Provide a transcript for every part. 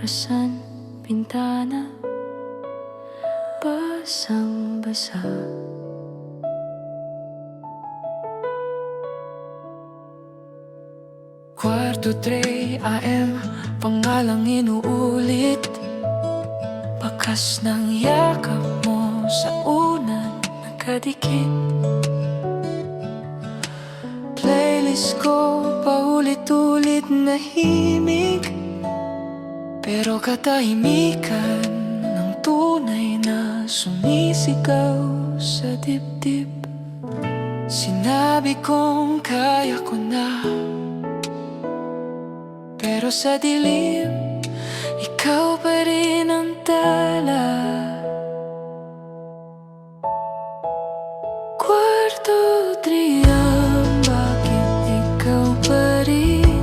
orasan, bintana, basang-basa. Kwarto 3 AM, pangalang inuulit. Bakas ng yakap mo sa unan nakadikit. Playlist ko paulit-ulit na himig, pero katahimikan ng tunay na sumisigaw sa dibdib. Sinabi kong kaya ko na, pero sa dilim, ikaw pa rin ang tala. Kwarto 3 AM, bakit ikaw pa rin?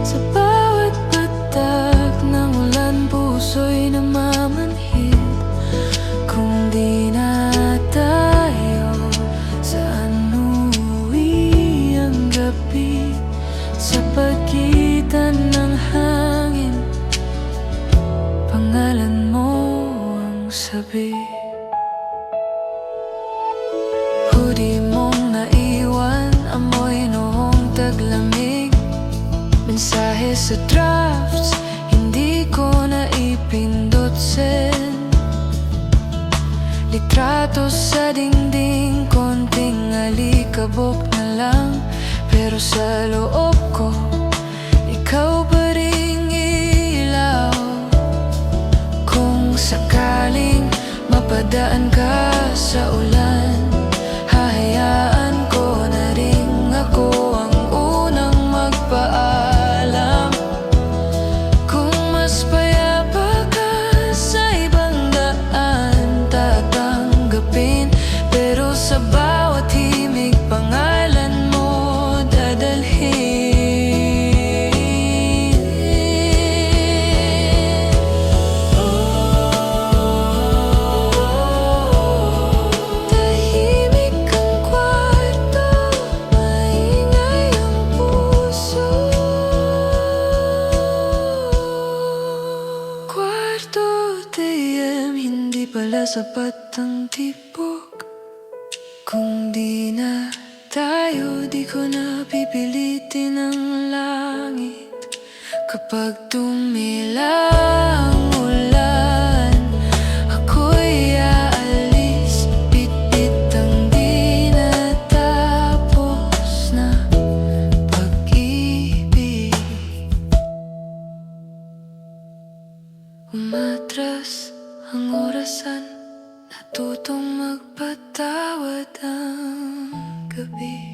Sa bawat patak ng ulan, puso'y namamanhid. Kung di na tayo, saan uuwi ang gabi? Sa pagitan ng hangin, pangalan mo ang sabi. Hoodie mong naiwan, amoy noong taglamig. Mensahe sa drafts, hindi ko na ipindot send. Litrato sa dingding, konting alikabok na lang. Pero sa loob ko, ikaw pa ring ilaw. Kung sakaling mapadaan ka sa ulan, hahayaan ko na rin ako ang unang magpaalam. Kung mas payapa ka sa ibang daan, tatanggapin. Pero sa bawat himig, pangalan mo dadalhin. Tahimik ang kwarto, maingay ang puso. Kwarto 3 AM, hindi pala sapat ang tibok. Kung di na tayo, di ko na pipilitin ang langit. Kapag tumila ang ulan, ako'y aalis. Bitbit ang di natapos na pag-ibig. Umatras ang orasan, natutong magpatawad ang gabi.